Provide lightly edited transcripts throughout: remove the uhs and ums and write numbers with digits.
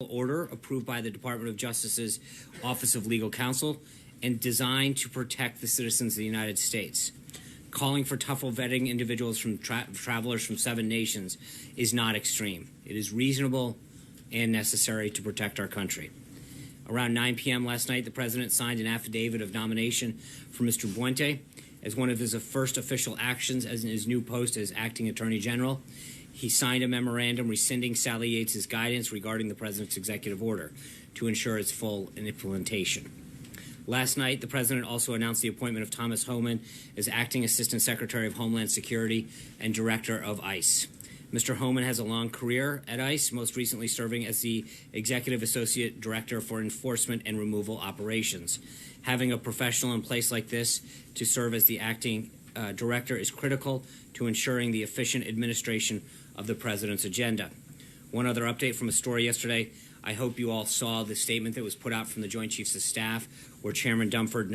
order approved by the Department of Justice's Office of Legal Counsel and designed to protect the citizens of the United States. Calling for tougher vetting individuals from travelers from 7 nations is not extreme. It is reasonable and necessary to protect our country. Around 9 p.m. last night, the President signed an affidavit of nomination for Mr. Buente as one of his first official actions as in his new post as Acting Attorney General. He signed a memorandum rescinding Sally Yates' guidance regarding the President's executive order to ensure its full implementation. Last night, the President also announced the appointment of Thomas Homan as Acting Assistant Secretary of Homeland Security and Director of ICE. Mr. Homan has a long career at ICE, most recently serving as the Executive Associate Director for Enforcement and Removal Operations. Having a professional in place like this to serve as the acting director is critical to ensuring the efficient administration of the President's agenda. One other update from a story yesterday. I hope you all saw the statement that was put out from the Joint Chiefs of Staff, where Chairman Dunford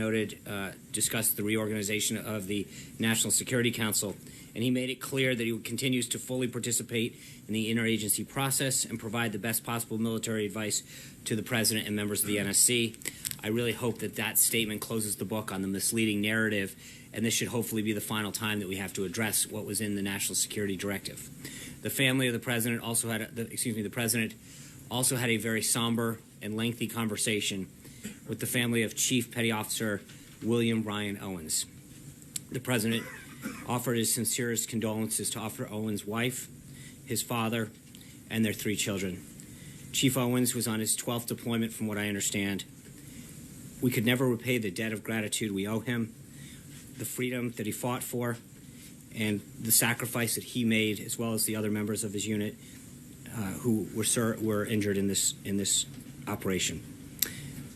discussed the reorganization of the National Security Council, and he made it clear that he continues to fully participate in the interagency process and provide the best possible military advice to the President and members of the NSC. I really hope that that statement closes the book on the misleading narrative, and this should hopefully be the final time that we have to address what was in the National Security Directive. The family of the President also had, the President also had a very somber and lengthy conversation with the family of Chief Petty Officer William Ryan Owens. The President offered his sincerest condolences to Officer Owens' wife, his father, and their 3 children. Chief Owens was on his 12th deployment, from what I understand. We could never repay the debt of gratitude we owe him, the freedom that he fought for, and the sacrifice that he made, as well as the other members of his unit who were injured in this operation.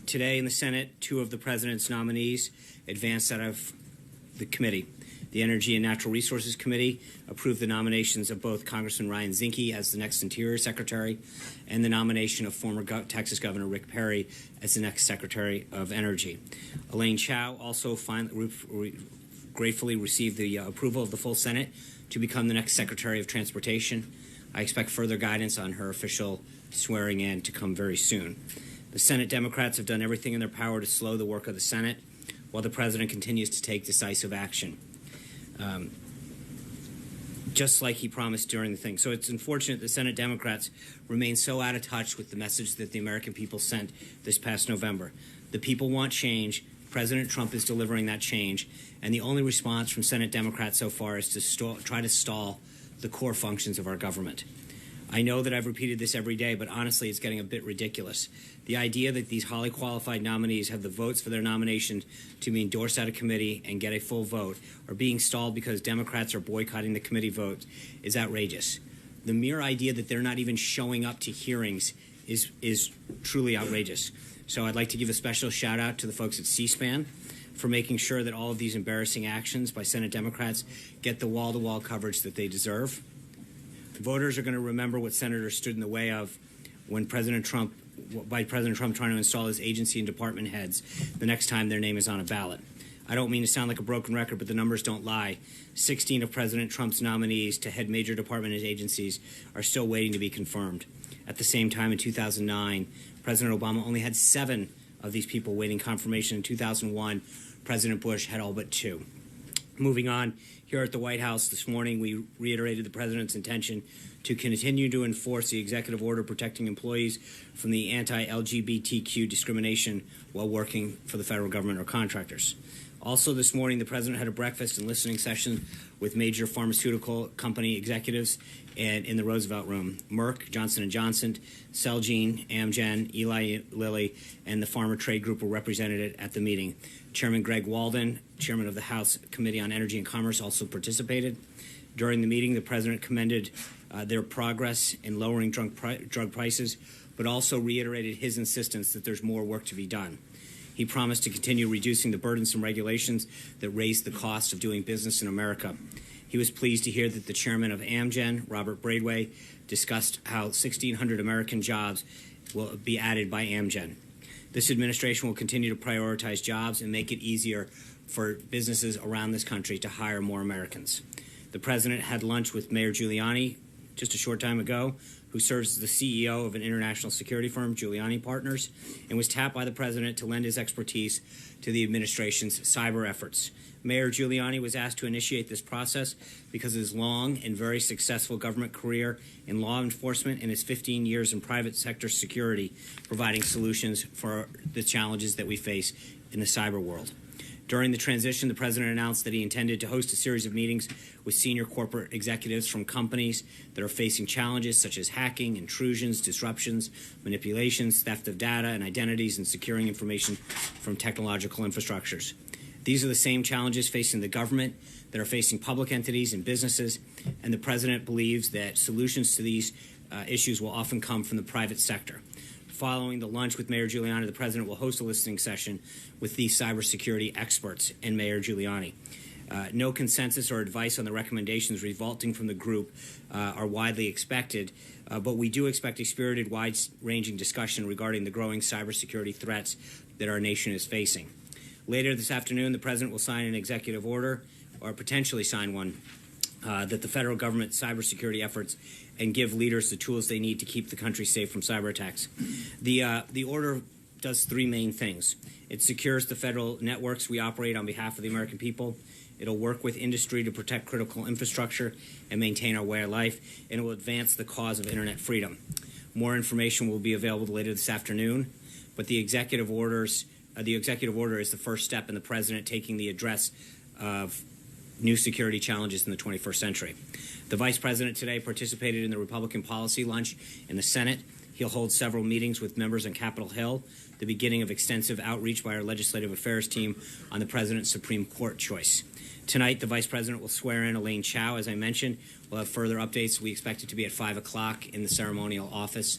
Today in the Senate, 2 of the President's nominees advanced out of the committee. The Energy and Natural Resources Committee approved the nominations of both Congressman Ryan Zinke as the next Interior Secretary and the nomination of former Texas Governor Rick Perry as the next Secretary of Energy. Elaine Chao also gratefully received the approval of the full Senate to become the next Secretary of Transportation. I expect further guidance on her official swearing in to come very soon. The Senate Democrats have done everything in their power to slow the work of the Senate, while the President continues to take decisive action, just like he promised during the thing. So it's unfortunate the Senate Democrats remain so out of touch with the message that the American people sent this past November. The people want change. President Trump is delivering that change, and the only response from Senate Democrats so far is to try to stall the core functions of our government. I know that I've repeated this every day, but honestly, it's getting a bit ridiculous. The idea that these highly qualified nominees have the votes for their nomination to be endorsed out of committee and get a full vote, or being stalled because Democrats are boycotting the committee vote, is outrageous. The mere idea that they're not even showing up to hearings is truly outrageous. So I'd like to give a special shout out to the folks at C-SPAN for making sure that all of these embarrassing actions by Senate Democrats get the wall-to-wall coverage that they deserve. Voters are going to remember what senators stood in the way of when President Trump trying to install his agency and department heads the next time their name is on a ballot. I don't mean to sound like a broken record, but the numbers don't lie. 16 of President Trump's nominees to head major department agencies are still waiting to be confirmed. At the same time, in 2009, President Obama only had 7 of these people waiting confirmation. In 2001, President Bush had all but 2. Moving on, here at the White House this morning, we reiterated the President's intention to continue to enforce the executive order protecting employees from the anti-LGBTQ discrimination while working for the federal government or contractors. Also this morning, the President had a breakfast and listening session with major pharmaceutical company executives and in the Roosevelt Room. Merck, Johnson & Johnson, Celgene, Amgen, Eli Lilly, and the Pharma Trade Group were represented at the meeting. Chairman Greg Walden, chairman of the House Committee on Energy and Commerce, also participated. During the meeting, the President commended their progress in lowering drug prices, but also reiterated his insistence that there's more work to be done. He promised to continue reducing the burdensome regulations that raise the cost of doing business in America. He was pleased to hear that the chairman of Amgen, Robert Braidway, discussed how 1,600 American jobs will be added by Amgen. This administration will continue to prioritize jobs and make it easier for businesses around this country to hire more Americans. The President had lunch with Mayor Giuliani just a short time ago, who serves as the CEO of an international security firm, Giuliani Partners, and was tapped by the president to lend his expertise to the administration's cyber efforts. Mayor Giuliani was asked to initiate this process because of his long and very successful government career in law enforcement and his 15 years in private sector security, providing solutions for the challenges that we face in the cyber world. During the transition, the president announced that he intended to host a series of meetings with senior corporate executives from companies that are facing challenges such as hacking, intrusions, disruptions, manipulations, theft of data and identities, and securing information from technological infrastructures. These are the same challenges facing the government that are facing public entities and businesses, and the president believes that solutions to these issues will often come from the private sector. Following the lunch with Mayor Giuliani, the president will host a listening session with these cybersecurity experts and Mayor Giuliani. No consensus or advice on the recommendations resulting from the group are widely expected, but we do expect a spirited, wide-ranging discussion regarding the growing cybersecurity threats that our nation is facing. Later this afternoon, the president will sign an executive order, or potentially sign one, that the federal government's cybersecurity efforts and give leaders the tools they need to keep the country safe from cyber attacks. The order does three main things. It secures the federal networks we operate on behalf of the American people. It'll work with industry to protect critical infrastructure and maintain our way of life, and it will advance the cause of Internet freedom. More information will be available later this afternoon, but the executive order is the first step in the president taking the address of new security challenges in the 21st century. The vice president today participated in the Republican policy lunch in the Senate. He'll hold several meetings with members on Capitol Hill, the beginning of extensive outreach by our legislative affairs team on the president's Supreme Court choice. Tonight, the vice president will swear in Elaine Chao, as I mentioned. We'll have further updates. We expect it to be at 5 o'clock in the ceremonial office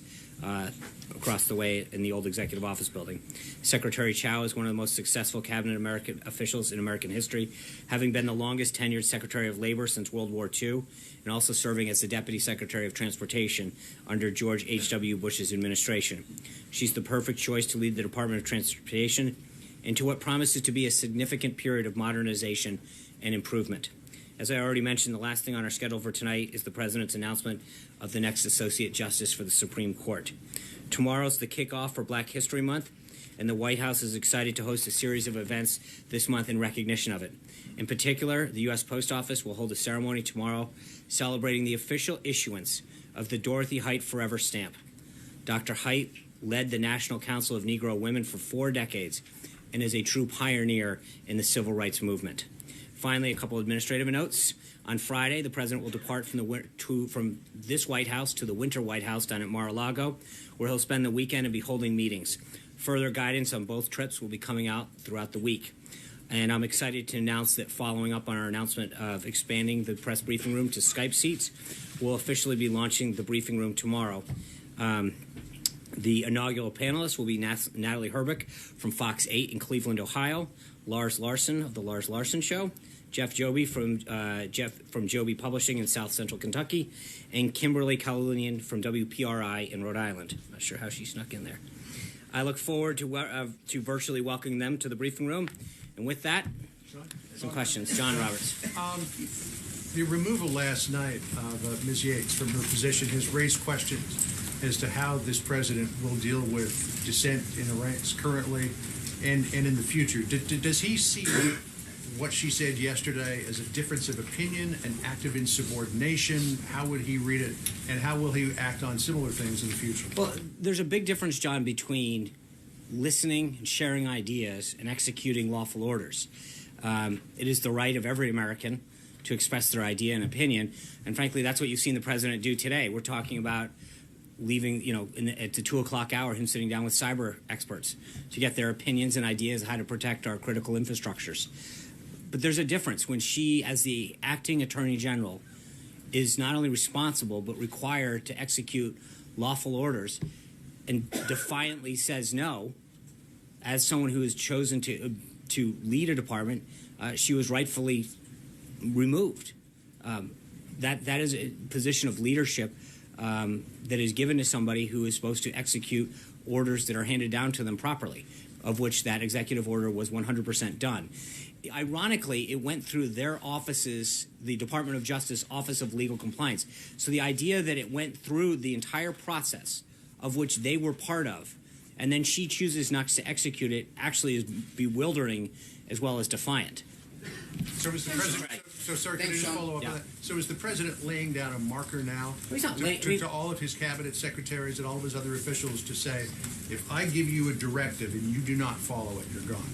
across the way in the old executive office building. Secretary Chao is one of the most successful cabinet American officials in American history, having been the longest tenured Secretary of Labor since World War II, and also serving as the Deputy Secretary of Transportation under George H.W. Bush's administration. She's the perfect choice to lead the Department of Transportation into what promises to be a significant period of modernization and improvement. As I already mentioned, the last thing on our schedule for tonight is the president's announcement of the next Associate Justice for the Supreme Court. Tomorrow's the kickoff for Black History Month, and the White House is excited to host a series of events this month in recognition of it. In particular, the U.S. Post Office will hold a ceremony tomorrow celebrating the official issuance of the Dorothy Height Forever Stamp. Dr. Height led the National Council of Negro Women for 4 decades and is a true pioneer in the civil rights movement. Finally, a couple administrative notes. On Friday, the president will depart from this White House to the Winter White House down at Mar-a-Lago, where he'll spend the weekend and be holding meetings. Further guidance on both trips will be coming out throughout the week. And I'm excited to announce that following up on our announcement of expanding the press briefing room to Skype seats, we'll officially be launching the briefing room tomorrow. The inaugural panelists will be Natalie Herbeck from Fox 8 in Cleveland, Ohio, Lars Larson of The Lars Larson Show, Jeff Joby from Joby Publishing in South Central Kentucky, and Kimberly Kalunian from WPRI in Rhode Island. Not sure how she snuck in there. I look forward to virtually welcoming them to the briefing room. And with that, some questions. John Roberts. The removal last night of Ms. Yates from her position has raised questions as to how this president will deal with dissent in the ranks currently and in the future. Does he see what she said yesterday as a difference of opinion, an act of insubordination? How would he read it, and how will he act on similar things in the future? Well, there's a big difference, John, between listening and sharing ideas and executing lawful orders. It is the right of every American to express their idea and opinion, and frankly, that's what you've seen the president do today. We're talking about leaving, at the 2 o'clock hour, him sitting down with cyber experts to get their opinions and ideas how to protect our critical infrastructures. But there's a difference when she, as the acting attorney general, is not only responsible but required to execute lawful orders and defiantly says no. As someone who has chosen to lead a department, she was rightfully removed. That is a position of leadership that is given to somebody who is supposed to execute orders that are handed down to them properly. of which that executive order was 100% done. Ironically, it went through their offices, the Department of Justice Office of Legal Compliance. So the idea that it went through the entire process of which they were part of, and then she chooses not to execute it, actually is bewildering as well as defiant. So is the president? So, sir, can I just follow up on that? So is the president laying down a marker now to all of his cabinet secretaries and all of his other officials to say, if I give you a directive and you do not follow it, you're gone?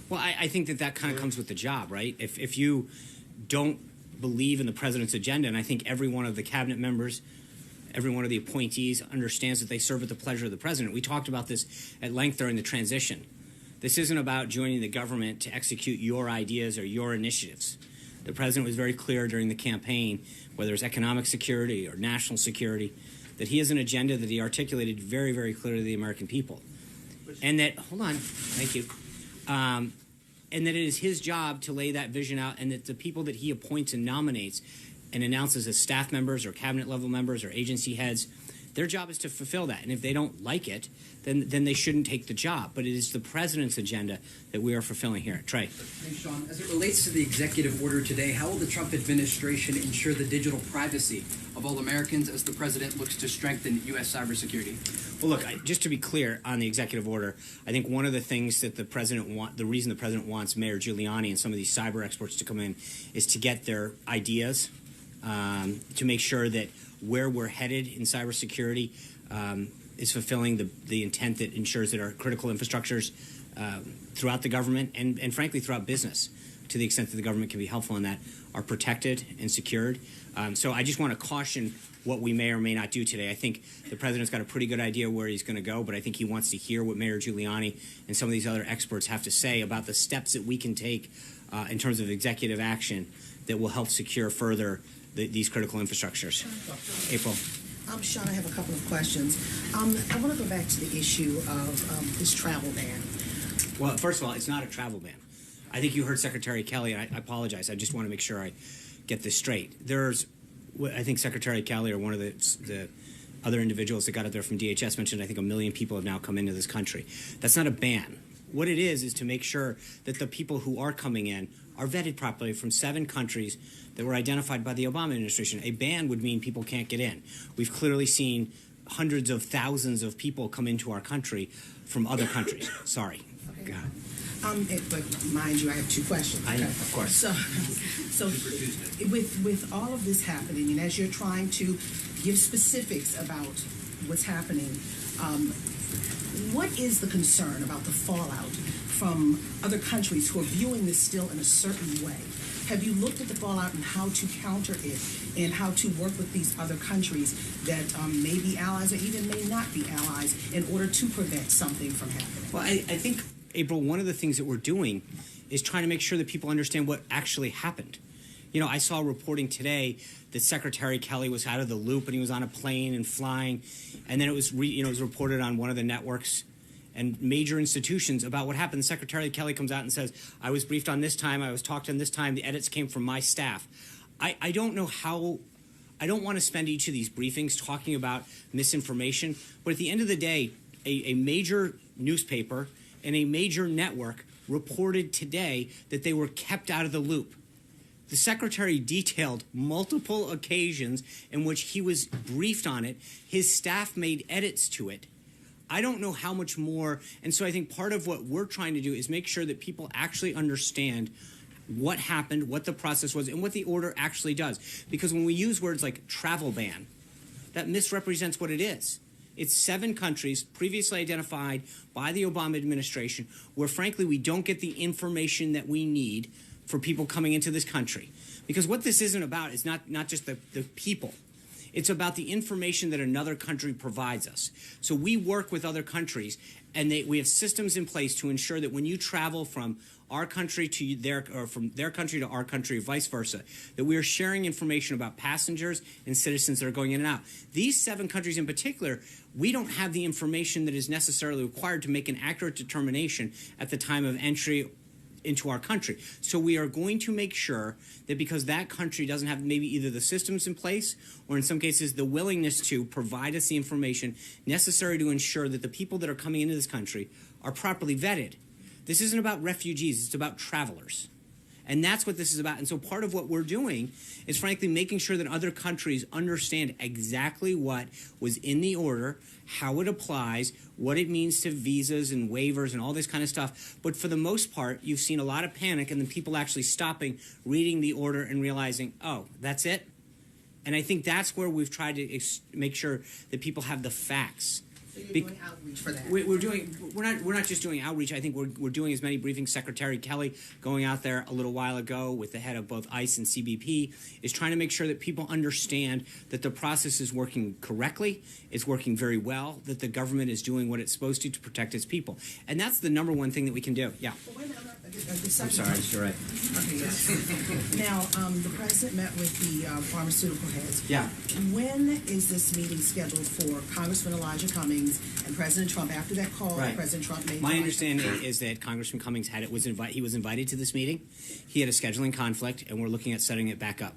Well, I think that kind of comes with the job, right? If you don't believe in the president's agenda, and I think every one of the cabinet members, every one of the appointees understands that they serve at the pleasure of the president. We talked about this at length during the transition. This isn't about joining the government to execute your ideas or your initiatives. The president was very clear during the campaign, whether it's economic security or national security, that he has an agenda that he articulated very, very clearly to the American people. And that, hold on, thank you, and that it is his job to lay that vision out, and that the people that he appoints and nominates and announces as staff members or cabinet level members or agency heads, their job is to fulfill that. And if they don't like it, then they shouldn't take the job. But it is the president's agenda that we are fulfilling here. Trey. Thanks, Sean. As it relates to the executive order today, how will the Trump administration ensure the digital privacy of all Americans as the president looks to strengthen U.S. cybersecurity? Well, look, just to be clear on the executive order, I think one of the things that the reason the president wants Mayor Giuliani and some of these cyber experts to come in is to get their ideas, to make sure that where we're headed in cybersecurity is fulfilling the intent that ensures that our critical infrastructures throughout the government and frankly throughout business, to the extent that the government can be helpful in that, are protected and secured. So I just want to caution what we may or may not do today. I think the president's got a pretty good idea where he's going to go, but I think he wants to hear what Mayor Giuliani and some of these other experts have to say about the steps that we can take in terms of executive action that will help secure further these critical infrastructures. April. Sean, I have a couple of questions. I want to go back to the issue of this travel ban. Well, first of all, it's not a travel ban. I think you heard Secretary Kelly, and I apologize. I just want to make sure I get this straight. I think Secretary Kelly or one of the other individuals that got up there from DHS mentioned, I think 1 million people have now come into this country. That's not a ban. What it is to make sure that the people who are coming in are vetted properly from 7 countries that were identified by the Obama administration. A ban would mean people can't get in. We've clearly seen hundreds of thousands of people come into our country from other countries. Sorry. Okay. But mind you, I have 2 questions. I know, of course. So with all of this happening, and as you're trying to give specifics about what's happening, what is the concern about the fallout from other countries who are viewing this still in a certain way? Have you looked at the fallout and how to counter it and how to work with these other countries that may be allies or even may not be allies in order to prevent something from happening? Well, I think, April, one of the things that we're doing is trying to make sure that people understand what actually happened. You know, I saw reporting today that Secretary Kelly was out of the loop and he was on a plane and flying, and then it was reported on one of the networks and major institutions about what happened. Secretary Kelly comes out and says, I was briefed on this time, I was talked on this time, the edits came from my staff. I don't know how, I don't want to spend each of these briefings talking about misinformation, but at the end of the day, a major newspaper and a major network reported today that they were kept out of the loop. The secretary detailed multiple occasions in which he was briefed on it. His staff made edits to it. I don't know how much more, and so I think part of what we're trying to do is make sure that people actually understand what happened, what the process was, and what the order actually does. Because when we use words like travel ban, that misrepresents what it is. It's 7 countries previously identified by the Obama administration where, frankly, we don't get the information that we need for people coming into this country. Because what this isn't about is not just the people. It's about the information that another country provides us. So we work with other countries, and we have systems in place to ensure that when you travel from our country to or from their country to our country, or vice versa, that we are sharing information about passengers and citizens that are going in and out. These 7 countries in particular, we don't have the information that is necessarily required to make an accurate determination at the time of entry into our country. So we are going to make sure that because that country doesn't have maybe either the systems in place or in some cases the willingness to provide us the information necessary to ensure that the people that are coming into this country are properly vetted. This isn't about refugees, it's about travelers. And that's what this is about. And so part of what we're doing is, frankly, making sure that other countries understand exactly what was in the order, how it applies, what it means to visas and waivers and all this kind of stuff. But for the most part, you've seen a lot of panic and then people actually stopping, reading the order and realizing, oh, that's it? And I think that's where we've tried to make sure that people have the facts. So you're doing outreach for that. We're not just doing outreach. I think we're doing as many briefings. Secretary Kelly going out there a little while ago with the head of both ICE and CBP is trying to make sure that people understand that the process is working correctly, it's working very well, that the government is doing what it's supposed to protect its people, and that's the number one thing that we can do. Yeah. Well, wait a minute, I'm sorry. You're right. Okay, yes. Now, the president met with the pharmaceutical heads. Yeah. When is this meeting scheduled for Congressman Elijah Cummings and President Trump? After that call, Right. President Trump made My understanding is that Congressman Cummings he was invited to this meeting. He had a scheduling conflict, and we're looking at setting it back up.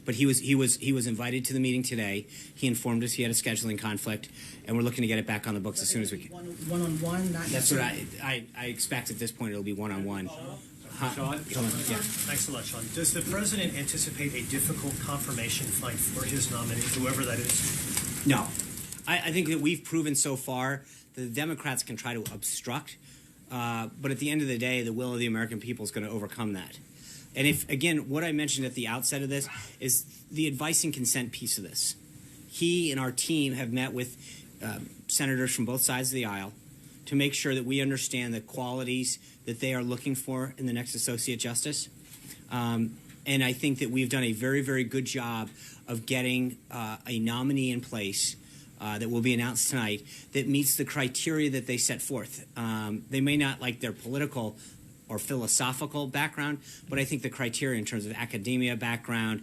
But he was invited to the meeting today. He informed us he had a scheduling conflict, and we're looking to get it back on the books as soon as we can. One-on-one, not That's what I expect at this point. It'll be one-on-one. Sean? Come on. Yeah. Thanks a lot, Sean. Does the president anticipate a difficult confirmation fight for his nominee, whoever that is? No. I think that we've proven so far that the Democrats can try to obstruct, but at the end of the day, the will of the American people is going to overcome that. And if, again, what I mentioned at the outset of this is the advice and consent piece of this. He and our team have met with senators from both sides of the aisle to make sure that we understand the qualities that they are looking for in the next associate justice. And I think that we've done a very, very good job of getting a nominee in place that will be announced tonight that meets the criteria that they set forth. They may not like their political or philosophical background, but I think the criteria in terms of academia background,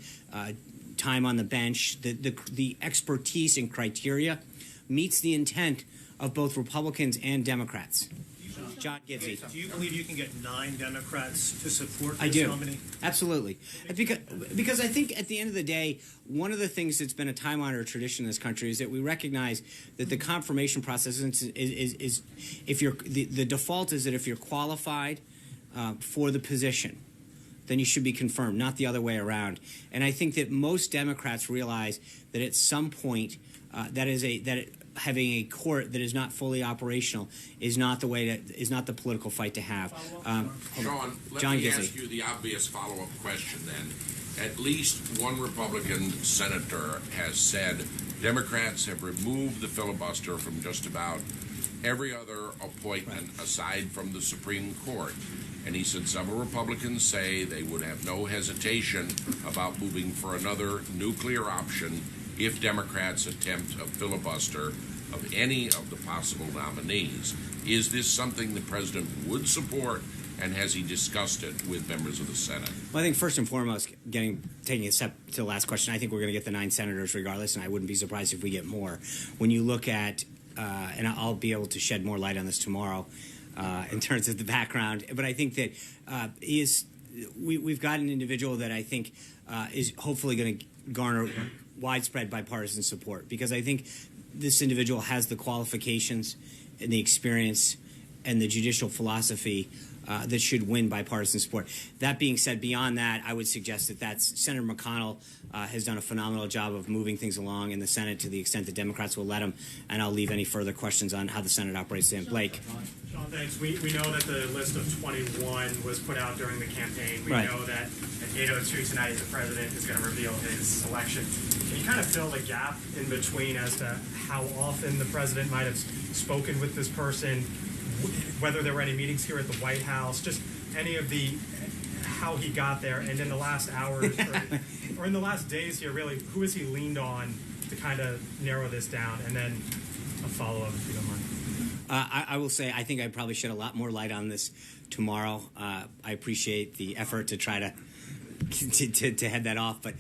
time on the bench, the expertise and criteria meets the intent of both Republicans and Democrats. John Gidley. Do you believe you can get 9 Democrats to support I this do. nominee? Absolutely. Because I think at the end of the day, one of the things that's been a time-honored tradition in this country is that we recognize that the confirmation process is if you're the default is that if you're qualified for the position, then you should be confirmed, not the other way around. And I think that most Democrats realize that at some point having a court that is not fully operational is not the political fight to have. Sean, let John me Gidley. ask you the obvious follow-up question then. At least one Republican senator has said Democrats have removed the filibuster from just about every other appointment aside from the Supreme Court. And he said several Republicans say they would have no hesitation about moving for another nuclear option if Democrats attempt a filibuster of any of the possible nominees. Is this something the president would support, and has he discussed it with members of the Senate? Well, I think first and foremost, taking a step to the last question, I think we're going to get the 9 senators regardless, and I wouldn't be surprised if we get more. When you look at, and I'll be able to shed more light on this tomorrow in terms of the background, but I think that we've got an individual that I think is hopefully going to garner widespread bipartisan support, because I think this individual has the qualifications and the experience and the judicial philosophy that should win bipartisan support. That being said, beyond that, I would suggest that Senator McConnell has done a phenomenal job of moving things along in the Senate to the extent that Democrats will let him, and I'll leave any further questions on how the Senate operates to him. Blake. Sean, thanks. We know that the list of 21 was put out during the campaign. We Right. know that at 8:02 tonight, the president is going to reveal his selection. Can you kind of fill the gap in between as to how often the president might have spoken with this person, whether there were any meetings here at the White House, just any of the how he got there, and in the last hours or in the last days here, really, who has he leaned on to kind of narrow this down? And then a follow-up, if you don't mind. I will say I think I probably shed a lot more light on this tomorrow. I appreciate the effort to try to head that off, but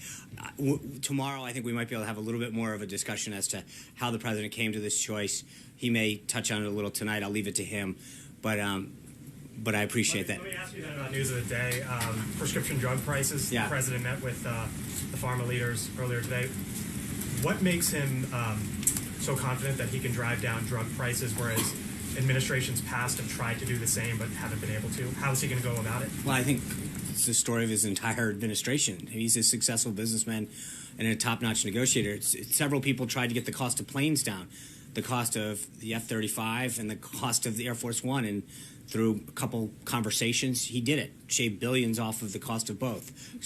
tomorrow I think we might be able to have a little bit more of a discussion as to how the president came to this choice. He may touch on it a little tonight. I'll leave it to him, but but I appreciate that. Let me ask you then about news of the day. Prescription drug prices. Yeah. The president met with the pharma leaders earlier today. What makes him so confident that he can drive down drug prices, whereas administrations past have tried to do the same but haven't been able to? How is he going to go about it? Well, I think it's the story of his entire administration. He's a successful businessman and a top-notch negotiator. Several people tried to get the cost of planes down, the cost of the F-35 and the cost of the Air Force One, and through a couple conversations, he did it. Shaved billions off of the cost of both. Off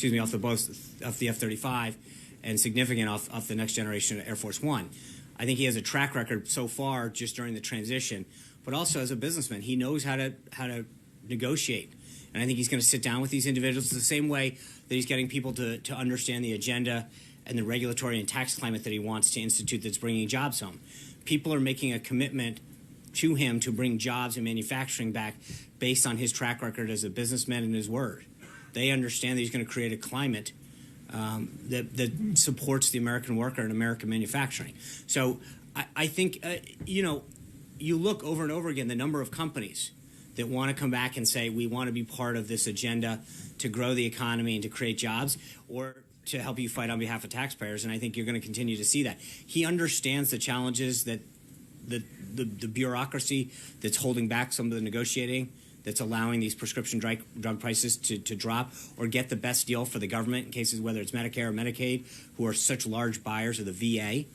the F-35, and significant off the next generation Air Force One. I think he has a track record so far just during the transition, but also as a businessman, he knows how to negotiate. And I think he's going to sit down with these individuals the same way that he's getting people to understand the agenda and the regulatory and tax climate that he wants to institute that's bringing jobs home. People are making a commitment to him to bring jobs and manufacturing back based on his track record as a businessman and his word. They understand that he's going to create a climate that supports the American worker and American manufacturing. So I think, you look over and over again, the number of companies that want to come back and say, we want to be part of this agenda to grow the economy and to create jobs, or to help you fight on behalf of taxpayers, and I think you're going to continue to see that. He understands the challenges that the bureaucracy that's holding back some of the negotiating, that's allowing these prescription drug prices to drop or get the best deal for the government in cases whether it's Medicare or Medicaid, who are such large buyers of the VA,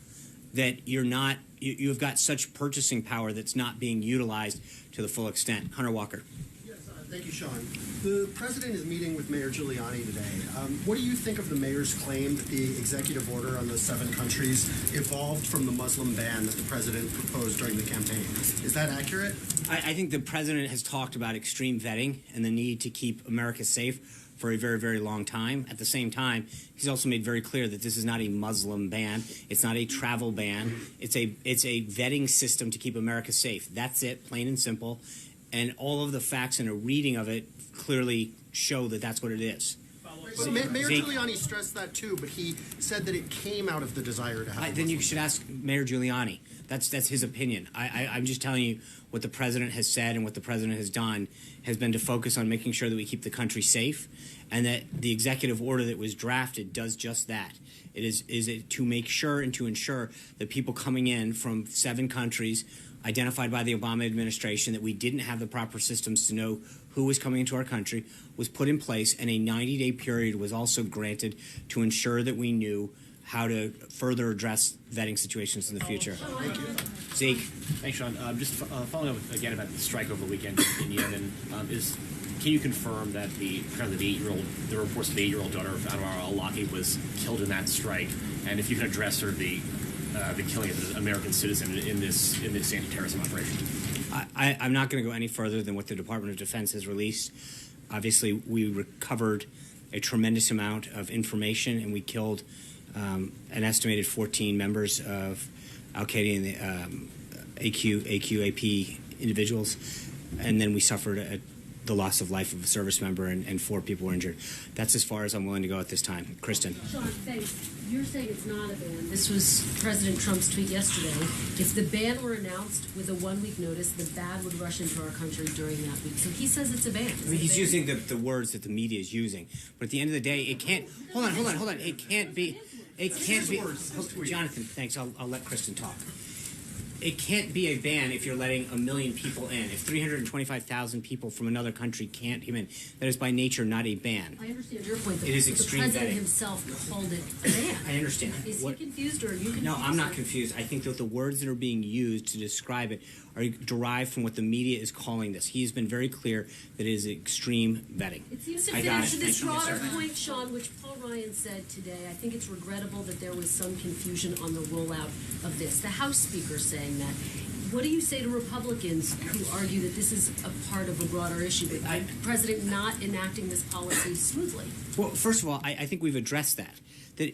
that you've got such purchasing power that's not being utilized to the full extent. Hunter Walker. Yes, thank you, Sean. The president is meeting with Mayor Giuliani today. What do you think of the mayor's claim that the executive order on those 7 countries evolved from the Muslim ban that the president proposed during the campaign? Is that accurate? I think the president has talked about extreme vetting and the need to keep America safe for a very, very long time. At the same time, he's also made very clear that this is not a Muslim ban. It's not a travel ban. It's a vetting system to keep America safe. That's it, plain and simple. And all of the facts and a reading of it clearly show that that's what it is. But Mayor Giuliani stressed that too, but he said that it came out of the desire to have then you should ask Mayor Giuliani. That's his opinion. I'm just telling you what the president has said and what the president has done has been to focus on making sure that we keep the country safe, and that the executive order that was drafted does just that. It is to make sure and to ensure that people coming in from 7 countries identified by the Obama administration, that we didn't have the proper systems to know who was coming into our country, was put in place, and a 90-day period was also granted to ensure that we knew how to further address vetting situations in the future. Thank you. Zeke. Thanks, Sean. Just following up again about the strike over the weekend in Yemen, can you confirm that the reports of the 8-year-old daughter of Anwar al-Awlaki was killed in that strike, and if you can address sort of the killing of an American citizen in this anti-terrorism operation? I'm not going to go any further than what the Department of Defense has released. Obviously, we recovered a tremendous amount of information, and we killed an estimated 14 members of Al-Qaeda and the AQAP individuals, and then we suffered the loss of life of a service member, and 4 people were injured. That's as far as I'm willing to go at this time. Kristen. Sean, thanks. You're saying it's not a ban. This was President Trump's tweet yesterday. If the ban were announced with a 1-week notice, the bad would rush into our country during that week. So he says it's a ban. He's using the words that the media is using. But at the end of the day, it can't... Hold on. It can't be... Jonathan, thanks. I'll let Kristen talk. It can't be a ban if you're letting 1 million people in. If 325,000 people from another country can't come in, that is by nature not a ban. I understand your point, though. It is extreme vetting. The president himself called it a ban. I understand. Is he confused, or are you confused? No, I'm not confused. I think that the words that are being used to describe it are derived from what the media is calling this. He has been very clear that it is extreme vetting. It seems to fit into this broader point, Sean, which Paul Ryan said today. I think it's regrettable that there was some confusion on the rollout of this. The House Speaker saying that. What do you say to Republicans who argue that this is a part of a broader issue, but the president not enacting this policy smoothly? Well, first of all, I think we've addressed that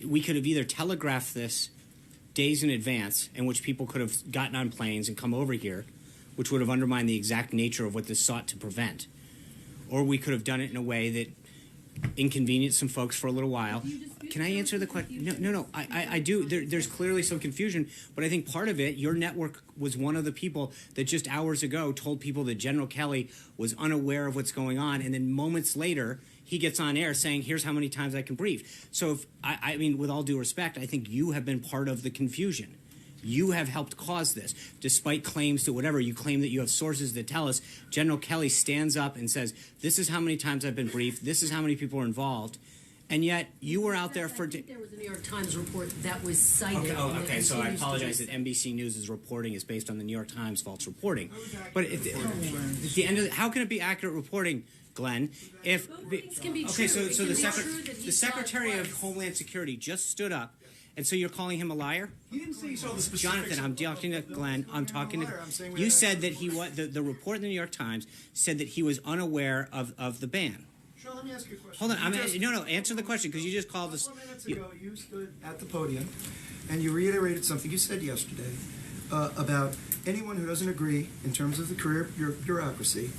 we could have either telegraphed this days in advance, in which people could have gotten on planes and come over here, which would have undermined the exact nature of what this sought to prevent. Or we could have done it in a way that inconvenienced some folks for a little while. Do you dispute can I answer the question? No. I do. There's clearly some confusion, but I think part of it, your network was one of the people that just hours ago told people that General Kelly was unaware of what's going on, and then moments later he gets on air saying, "Here's how many times I can brief." So, I mean, with all due respect, I think you have been part of the confusion. You have helped cause this, despite claims to whatever. You claim that you have sources that tell us General Kelly stands up and says, "This is how many times I've been briefed. This is how many people are involved." And yet, you were out there for... There was a New York Times report that was cited. Okay, so I apologize that NBC News' reporting is based on the New York Times false reporting. But at the end of how can it be accurate reporting, Glenn, if... Things can be okay, true. so the Secretary of Homeland Security just stood up, and so you're calling him a liar? He didn't say he saw the specifics. Jonathan, I'm talking to Glenn. I'm talking to... You said that he was... The report in the New York Times said that he was unaware of the ban. Sean, let me ask you a question. Hold on. Answer the question, because you just called us... 4 minutes ago, you stood at the podium, and you reiterated something you said yesterday about anyone who doesn't agree in terms of the career bureaucracy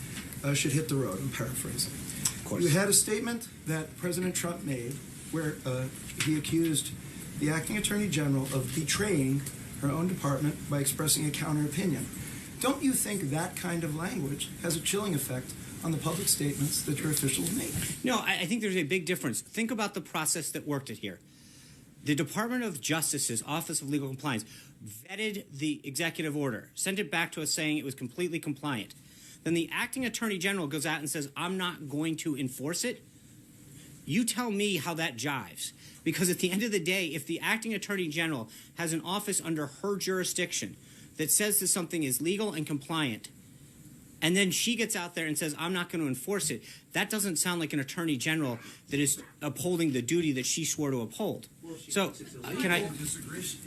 should hit the road. I'm paraphrasing. Of course. You had a statement that President Trump made where he accused the acting attorney general of betraying her own department by expressing a counter opinion. Don't you think that kind of language has a chilling effect on the public statements that your officials make? No, I think there's a big difference. Think about the process that worked it here. The Department of Justice's Office of Legal Compliance vetted the executive order, sent it back to us saying it was completely compliant. Then the acting attorney general goes out and says, "I'm not going to enforce it." You tell me how that jives. Because at the end of the day, if the acting attorney general has an office under her jurisdiction that says that something is legal and compliant, and then she gets out there and says, "I'm not going to enforce it," that doesn't sound like an attorney general that is upholding the duty that she swore to uphold. So, can I?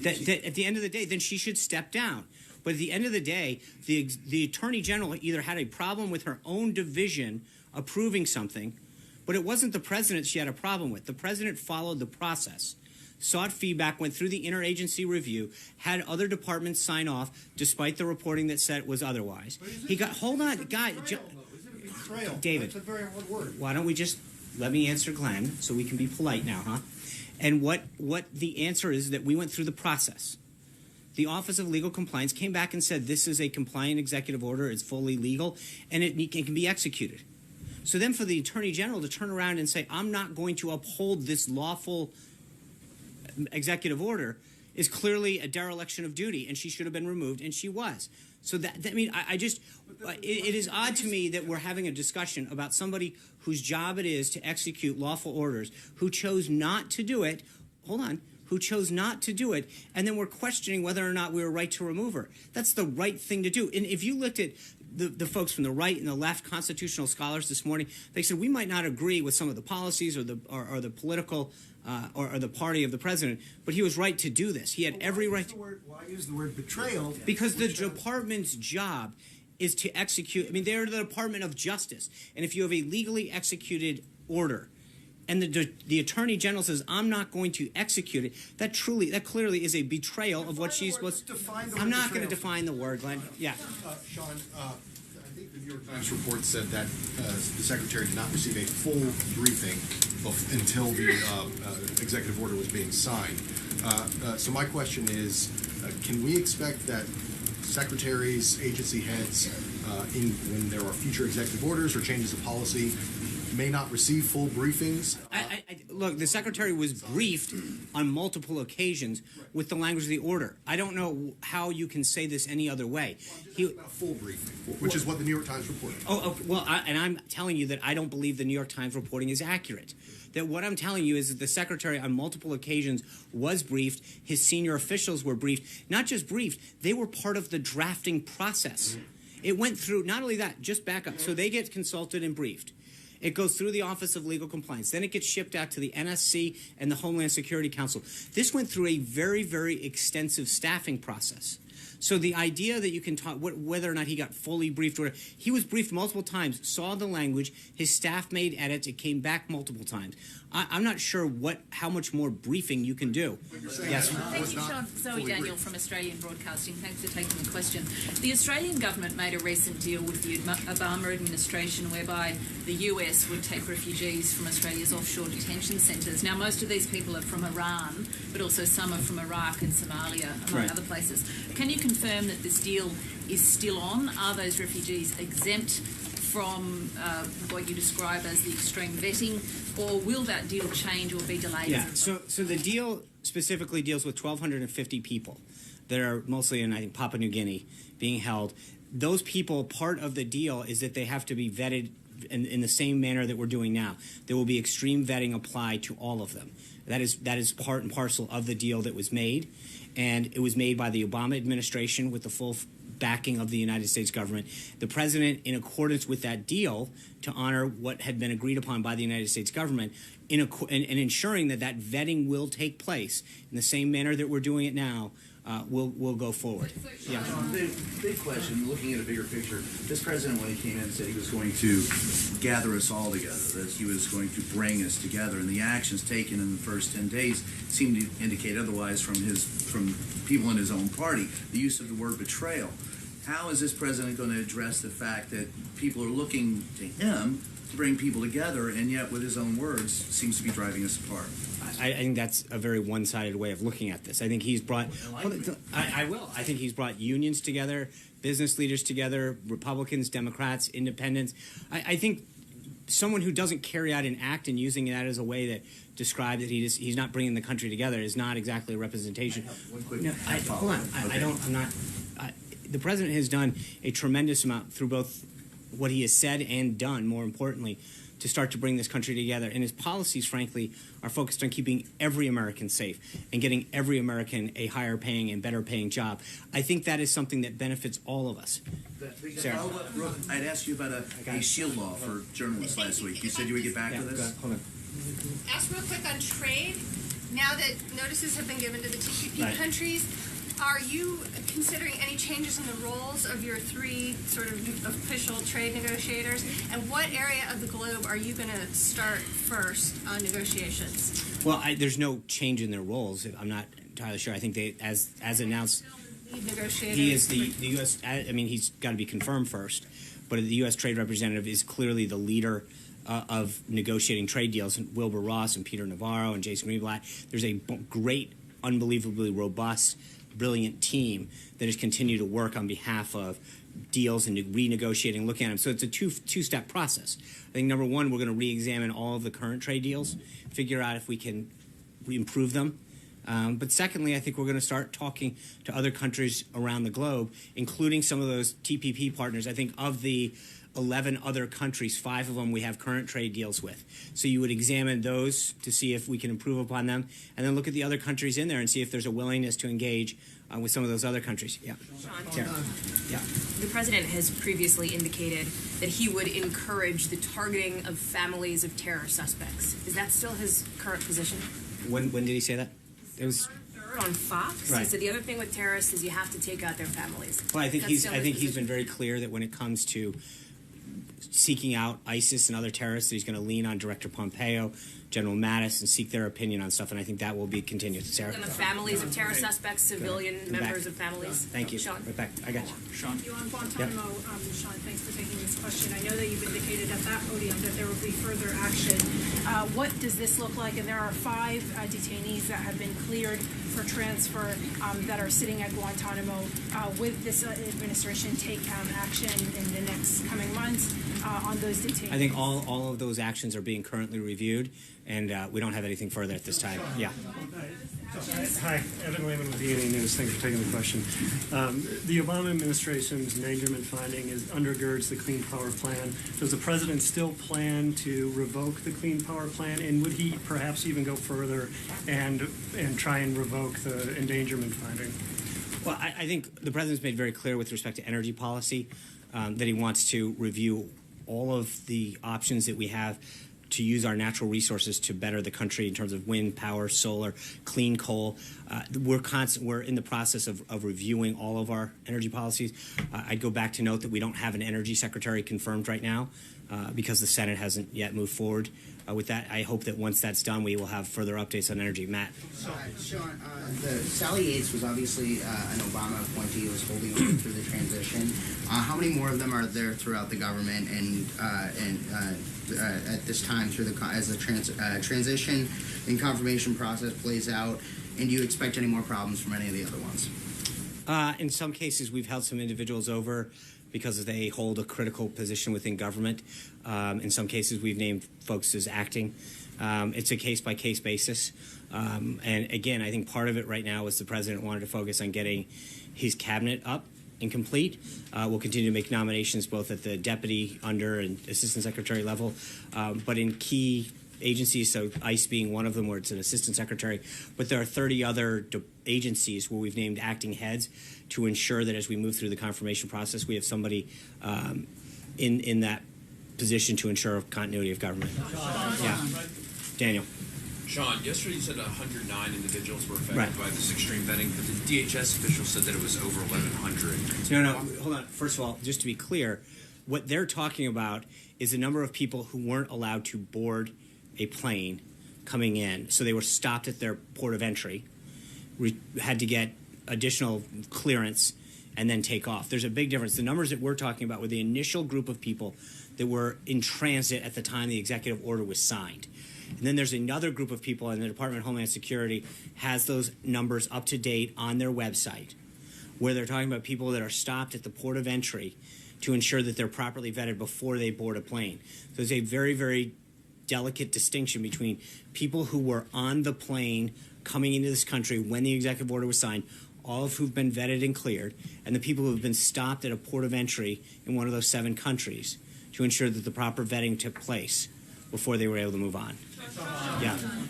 That at the end of the day, then she should step down. But at the end of the day, the attorney general either had a problem with her own division approving something, but it wasn't the president she had a problem with. The president followed the process, sought feedback, went through the interagency review, had other departments sign off, despite the reporting that said it was otherwise. He got, hold on, guy, David, That's a very hard word. why don't we just let me answer Glenn so we can be polite now, huh? And what the answer is that we went through the process. The Office of Legal Compliance came back and said this is a compliant executive order, it's fully legal, and it can be executed. So then for the Attorney General to turn around and say, "I'm not going to uphold this lawful executive order," is clearly a dereliction of duty, and she should have been removed, and she was. So it is odd to me that we're having a discussion about somebody whose job it is to execute lawful orders, who chose not to do it. Hold on. Who chose not to do it, and then we're questioning whether or not we were right to remove her. That's the right thing to do. And if you looked at the folks from the right and the left, constitutional scholars this morning, they said we might not agree with some of the policies or the political or the party of the president, but he was right to do this. He had every right. Why use the word betrayal? Because the department's job is to execute. I mean, they're the Department of Justice, and if you have a legally executed order, and the Attorney General says, "I'm not going to execute it," that clearly is a betrayal of what she's supposed to. I'm not going to define the word, Glenn. Yeah. Sean, I think the New York Times report said that the Secretary did not receive a full briefing until the executive order was being signed. So my question is, can we expect that secretaries, agency heads, when there are future executive orders or changes of policy, may not receive full briefings? Look, the Secretary was briefed on multiple occasions with the language of the order. I don't know how you can say this any other way. About a full briefing, which is what the New York Times reported. And I'm telling you that I don't believe the New York Times reporting is accurate. That what I'm telling you is that the Secretary on multiple occasions was briefed. His senior officials were briefed. Not just briefed, they were part of the drafting process. It went through, not only that, just back up. So they get consulted and briefed. It goes through the Office of Legal Compliance. Then it gets shipped out to the NSC and the Homeland Security Council. This went through a very, very extensive staffing process. So the idea that you can talk whether or not he got fully briefed, or he was briefed multiple times, saw the language, his staff made edits, it came back multiple times. I'm not sure how much more briefing you can do. Yes. Thank you, Sean. Zoe Daniel from Australian Broadcasting. Thanks for taking the question. The Australian government made a recent deal with the Obama administration whereby the US would take refugees from Australia's offshore detention centres. Now, most of these people are from Iran, but also some are from Iraq and Somalia, among other places. Can you confirm that this deal is still on? Are those refugees exempt from what you describe as the extreme vetting, or will that deal change or be delayed? Yeah, so the deal specifically deals with 1,250 people that are mostly in, I think, Papua New Guinea being held. Those people, part of the deal is that they have to be vetted in the same manner that we're doing now. There will be extreme vetting applied to all of them. That is part and parcel of the deal that was made, and it was made by the Obama administration with the full backing of the United States government. The president, in accordance with that deal, to honor what had been agreed upon by the United States government, in ensuring that that vetting will take place in the same manner that we're doing it now, will go forward. Yeah. Big question, looking at a bigger picture. This president, when he came in, said he was going to gather us all together, that he was going to bring us together, and the actions taken in the first 10 days seem to indicate otherwise from people in his own party. The use of the word betrayal. How is this president going to address the fact that people are looking to him to bring people together, and yet, with his own words, seems to be driving us apart? I think that's a very one-sided way of looking at this. I think he's brought. I will. I think he's brought unions together, business leaders together, Republicans, Democrats, Independents. I think someone who doesn't carry out an act and using that as a way that describes that he's not bringing the country together is not exactly a representation. Hold on. I'm not. The president has done a tremendous amount through both what he has said and done, more importantly, to start to bring this country together. And his policies, frankly, are focused on keeping every American safe and getting every American a higher paying and better paying job. I think that is something that benefits all of us. Sarah. I'd asked you about a shield law for journalists last week. You said you would get back to this? Hold on. Ask real quick on trade. Now that notices have been given to the TPP countries, are you considering any changes in the roles of your three sort of official trade negotiators? And what area of the globe are you going to start first on negotiations? Well, there's no change in their roles. I'm not entirely sure. I think they, as announced, he is the U.S. I mean, he's got to be confirmed first. But the U.S. trade representative is clearly the leader of negotiating trade deals. And Wilbur Ross and Peter Navarro and Jason Greenblatt. There's a great, unbelievably robust, brilliant team that has continued to work on behalf of deals and renegotiating, looking at them. So it's a two-step process. I think, number one, we're going to re-examine all of the current trade deals, figure out if we can improve them. But secondly, I think we're going to start talking to other countries around the globe, including some of those TPP partners. I think of the 11 other countries, 5 of them we have current trade deals with. So you would examine those to see if we can improve upon them, and then look at the other countries in there and see if there's a willingness to engage with some of those other countries. Yeah. Sean, the president has previously indicated that he would encourage the targeting of families of terror suspects. Is that still his current position? When did he say that? It was on Fox. Right. He said the other thing with terrorists is you have to take out their families. Well, I think he's been very clear that when it comes to seeking out ISIS and other terrorists, he's going to lean on Director Pompeo, General Mattis, and seek their opinion on stuff, and I think that will be continued. Sarah? And the families of terror suspects, civilian members of families. Thank you. Sean. Right back. I got you. Sean. You on Guantanamo, Sean, thanks for taking this question. I know that you've indicated at that podium that there will be further action. What does this look like? And there are 5 detainees that have been cleared for transfer that are sitting at Guantanamo. With this administration take action in the next coming months on those detainees? I think all of those actions are being currently reviewed, and we don't have anything further at this time. Yeah. Hi, Evan Wayman with ENA News. Thanks for taking the question. The Obama administration's endangerment finding undergirds the Clean Power Plan. Does the president still plan to revoke the Clean Power Plan, and would he perhaps even go further and try and revoke the endangerment finding? Well, I think the president's made very clear with respect to energy policy that he wants to review all of the options that we have to use our natural resources to better the country in terms of wind power, solar, clean coal. We're in the process of reviewing all of our energy policies. I'd go back to note that we don't have an energy secretary confirmed right now because the Senate hasn't yet moved forward with that. I hope that once that's done, we will have further updates on energy. Matt. Sean, Sally Yates was obviously an Obama appointee who was holding on through the transition. How many more of them are there throughout the government and at this time as the transition and confirmation process plays out? And do you expect any more problems from any of the other ones? In some cases, we've held some individuals over because they hold a critical position within government. In some cases, we've named folks as acting. It's a case-by-case basis. And again, I think part of it right now is the president wanted to focus on getting his cabinet up and complete. We'll continue to make nominations both at the deputy, under, and assistant secretary level, but in key agencies, so ICE being one of them where it's an assistant secretary, but there are 30 other agencies where we've named acting heads to ensure that as we move through the confirmation process, we have somebody in that position to ensure continuity of government. Yeah. Daniel. Sean, yesterday you said 109 individuals were affected Right. by this extreme vetting, but the DHS official said that it was over 1,100. No, hold on. First of all, just to be clear, what they're talking about is the number of people who weren't allowed to board a plane coming in. So they were stopped at their port of entry, had to get additional clearance, and then take off. There's a big difference. The numbers that we're talking about were the initial group of people that were in transit at the time the executive order was signed. And then there's another group of people, and the Department of Homeland Security has those numbers up to date on their website, where they're talking about people that are stopped at the port of entry to ensure that they're properly vetted before they board a plane. So there's a very, very delicate distinction between people who were on the plane coming into this country when the executive order was signed, all of who've been vetted and cleared, and the people who have been stopped at a port of entry in one of those 7 countries to ensure that the proper vetting took place before they were able to move on.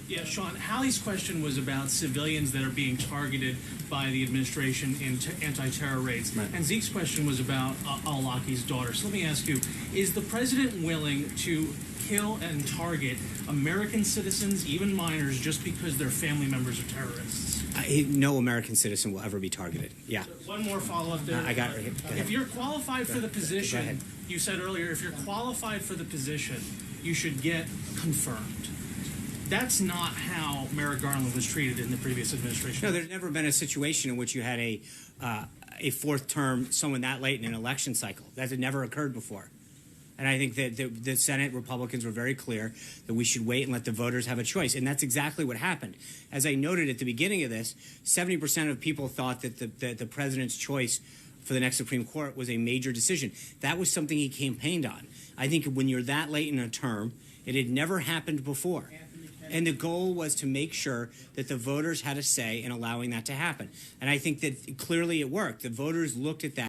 Yeah, Sean, Hallie's question was about civilians that are being targeted by the administration in anti-terror raids. Right. And Zeke's question was about al-Awlaki's daughter. So let me ask you, is the president willing to kill and target American citizens, even minors, just because their family members are terrorists? No American citizen will ever be targeted. Yeah. One more follow-up there. I got it right here. Go ahead. If you're qualified for the Go position, ahead. you said earlier, if you're qualified for the position, you should get confirmed. That's not how Merrick Garland was treated in the previous administration. No, there's never been a situation in which you had a 4th term, someone that late in an election cycle. That had never occurred before. And I think that the Senate Republicans were very clear that we should wait and let the voters have a choice. And that's exactly what happened. As I noted at the beginning of this, 70% of people thought that the president's choice for the next Supreme Court was a major decision. That was something he campaigned on. I think when you're that late in a term, it had never happened before. And the goal was to make sure that the voters had a say in allowing that to happen. And I think that clearly it worked. The voters looked at that.